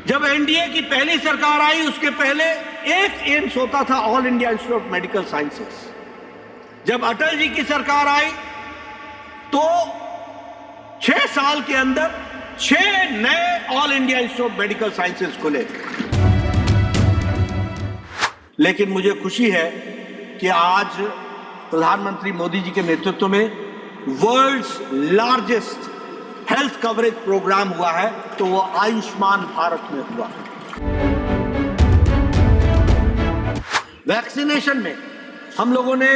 जब एनडीए की पहली सरकार आई उसके पहले एक एम्स होता था, all India Institute of Medical sciences. जब अटल जी की सरकार आई तो 6 साल के अंदर 6 नए all India Institute of Medical sciences खुले। लेकिन मुझे खुशी है कि आज प्रधानमंत्री मोदी जी के नेतृत्व में world's largest health coverage programme हुआ है, तो वो आयुष्मान भारत में हुआ है। वैक्सीनेशन में हम लोगों ने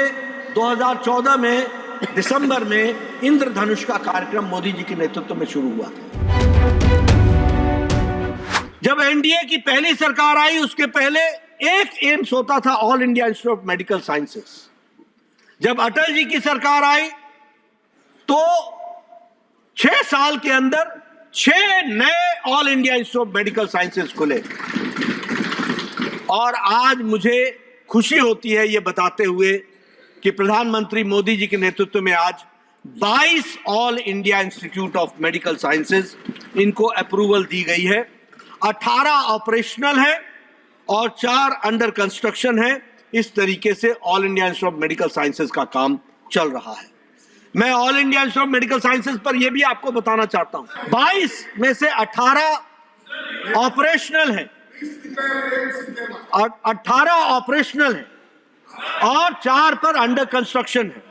2014 में दिसंबर में इंद्रधनुष का कार्यक्रम मोदी जी के नेतृत्व में शुरू हुआ था। जब एनडीए की पहली सरकार आई उसके पहले एक एम्स होता था, all India Institute of Medical sciences. जब अटल जी की सरकार आई तो 6 साल के अंदर 6 नए all India Institute of Medical sciences खुले। और आज मुझे खुशी होती है ये बताते हुए कि प्रधानमंत्री मोदी जी के नेतृत्व में आज 22 all India Institute of Medical sciences इनको अप्रूवल दी गई है। 18 ऑपरेशनल है और 4 अंडर कंस्ट्रक्शन है। इस तरीके से all India Institute of Medical sciences का काम चल रहा है। मैं all India Institute of Medical sciences पर यह भी आपको बताना चाहता हूं, 22 में से 18 ऑपरेशनल है और 18 ऑपरेशनल है और 4 पर अंडर कंस्ट्रक्शन है।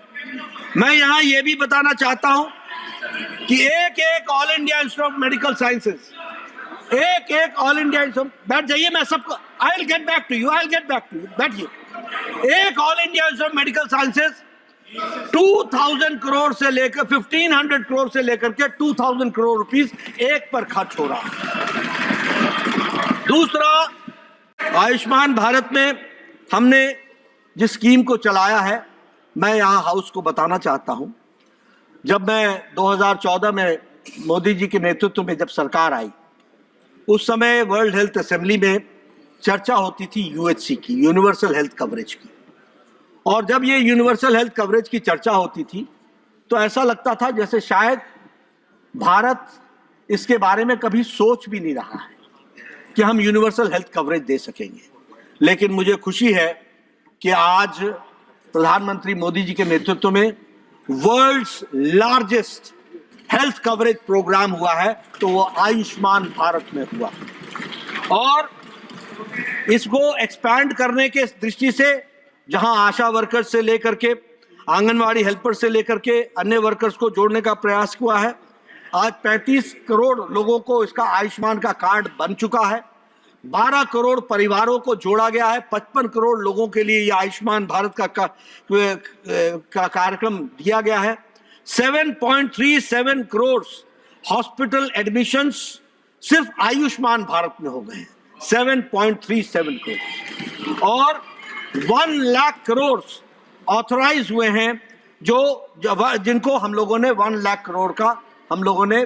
मैं यहां यह भी बताना चाहता हूं कि एक All India Institute of Medical Sciences, एक ऑल इंडिया इंस्टीट्यूट, बैठ जाइए, मैं सबको I will get back to you, बैठिए। एक All India Institute of Medical Sciences 2000 crore से लेकर 1500 करोड़ से लेकर के 2000 करोड़ रुपीस एक पर खर्च हो रहा है। दूसरा, आयुष्मान भारत में हमने जिस स्कीम को चलाया है, मैं यहां हाउस को बताना चाहता हूं। जब मैं 2014 में मोदी जी के नेतृत्व में जब सरकार आई, उस समय वर्ल्ड हेल्थ असेंबली में चर्चा होती थी यूएचसी की, यूनिवर्सल हेल्थ कवरेज की। और जब ये यूनिवर्सल हेल्थ कवरेज की चर्चा होती थी तो ऐसा लगता था जैसे शायद भारत इसके बारे में कभी सोच भी नहीं रहा है कि हम यूनिवर्सल हेल्थ कवरेज दे सकेंगे। लेकिन मुझे खुशी है कि आज प्रधानमंत्री मोदी जी के नेतृत्व में world's largest health coverage programme हुआ है, तो वो आयुष्मान भारत में हुआ। और इसको एक्सपैंड करने के दृष्टि से जहां आशा वर्कर्स से लेकर के आंगनवाड़ी हेल्पर से लेकर के अन्य वर्कर्स को जोड़ने का प्रयास हुआ है। आज 35 करोड़ लोगों को इसका आयुष्मान का कार्ड बन चुका है। 12 करोड़ परिवारों को जोड़ा गया है। 55 करोड़ लोगों के लिए यह आयुष्मान भारत का कार्यक्रम दिया गया है। 7.37 करोड़ हॉस्पिटल एडमिशंस सिर्फ आयुष्मान भारत में हो गए हैं, 7.37 करोड़। और 1 लाख करोड़ ऑथराइज हुए हैं, जिनको हम लोगों ने 1 लाख करोड़ का हम लोगों ने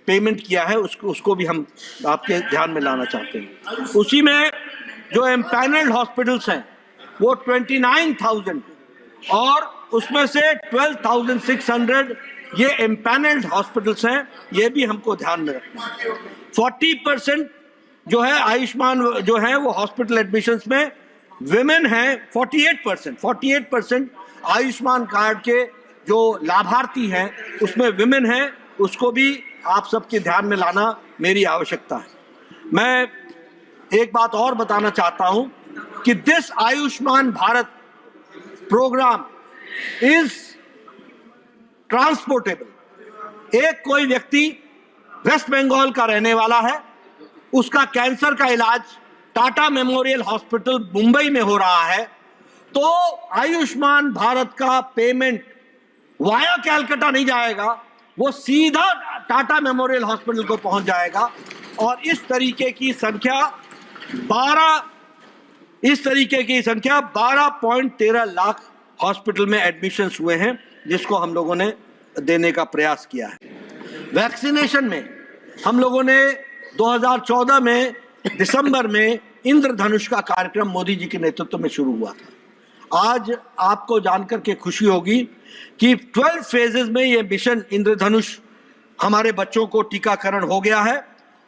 पेमेंट किया है। उसको भी हम आपके ध्यान में लाना चाहते हैं। उसी में जो एम्पैनल्ड हॉस्पिटल्स हैं वो 29,000 और उसमें से 12,600 ये एम्पैनल्ड हॉस्पिटल्स हैं। ये भी हमको ध्यान में रखना है। 40% जो है आयुष्मान जो है वो हॉस्पिटल एडमिशंस में विमेन है। 48% आयुष्मान कार्ड के जो लाभार्थी हैं उसमें विमेन है। उसको भी आप सबके ध्यान में लाना मेरी आवश्यकता है। मैं एक बात और बताना चाहता हूं कि this Ayushman Bharat programme is transportable. एक कोई व्यक्ति वेस्ट बंगाल का रहने वाला है, उसका कैंसर का इलाज टाटा मेमोरियल हॉस्पिटल मुंबई में हो रहा है, तो आयुष्मान भारत का पेमेंट वाया कैलकाटा नहीं जाएगा, वो सीधा टाटा मेमोरियल हॉस्पिटल को पहुंच जाएगा। और इस तरीके की संख्या 12.13 लाख हॉस्पिटल में एडमिशंस हुए हैं, जिसको हम लोगों ने देने का प्रयास किया है। वैक्सीनेशन में हम लोगों ने 2014 में दिसंबर में इंद्रधनुष का कार्यक्रम मोदी जी के नेतृत्व में शुरू हुआ था। आज आपको जानकर के खुशी होगी कि 12 फेजेस में ये मिशन इंद्रधनुष हमारे बच्चों को टीकाकरण हो गया है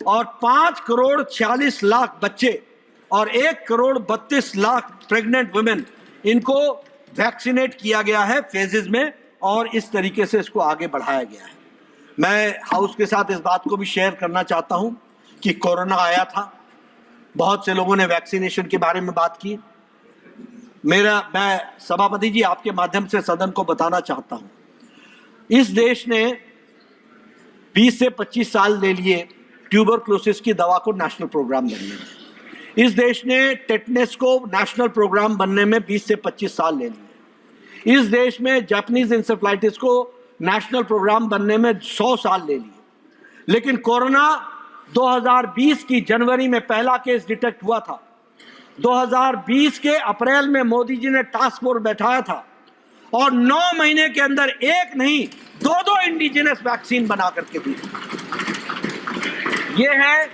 और 5 करोड़ 46 लाख बच्चे और 1 करोड़ 32 लाख प्रेग्नेंट वुमेन, इनको वैक्सीनेट किया गया है फेजेस में, और इस तरीके से इसको आगे बढ़ाया गया है। मैं हाउस के साथ इस बात को भी शेयर करना चाहता हूं कि कोरोना आया था, बहुत से लोगों ने वैक्सीनेशन के बारे में बात की। मैं सभापति जी आपके माध्यम से सदन को बताना चाहता हूं, इस देश ने 20 से 25 साल ले लिए ट्यूबरक्लोसिस की दवा को नेशनल प्रोग्राम बनने में। इस देश ने टेटनस को नेशनल प्रोग्राम बनने में 20 से 25 साल ले लिए। इस देश में जापानीज इंसेफ्लाइटिस को नेशनल प्रोग्राम बनने में 100 साल ले लिए। लेकिन कोरोना 2020 की जनवरी में पहला केस डिटेक्ट हुआ था। 2020 के अप्रैल में मोदी जी ने टास्क फोर्स बैठाया था और 9 महीने के अंदर एक नहीं 2 इंडिजिनस वैक्सीन बना करके दी। ये है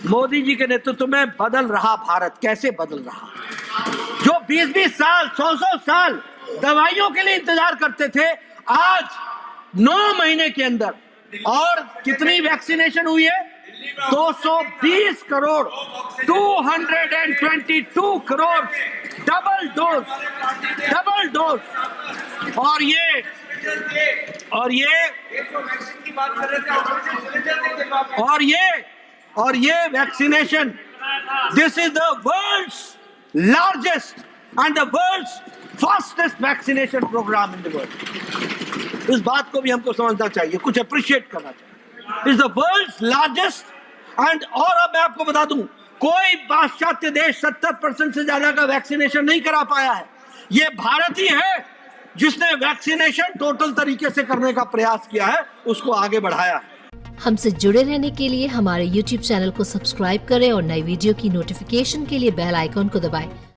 मोदी जी के नेतृत्व में बदल रहा भारत। कैसे बदल रहा? जो 20-20 साल 100-100 साल दवाइयों के लिए इंतजार करते थे, आज 9 महीने के अंदर, और कितनी वैक्सीनेशन हुई है? 220 करोड़ 222 करोड़ डबल डोज। और ये vaccination, this is the world's largest and the world's fastest vaccination programme in the world. इस बात को भी हमको समझना चाहिए, कुछ अप्रिशिएट करना चाहिए। Is the world's largest and, और अब मैं आपको बता दूं, कोई पाश्चात्य देश 70% से ज्यादा का वैक्सीनेशन नहीं करा पाया है। ये भारत ही है जिसने वैक्सीनेशन टोटल तरीके से करने का प्रयास किया है, उसको आगे बढ़ाया है। हमसे जुड़े रहने के लिए हमारे YouTube चैनल को सब्सक्राइब करें और नई वीडियो की नोटिफिकेशन के लिए बेल आइकॉन को दबाएं।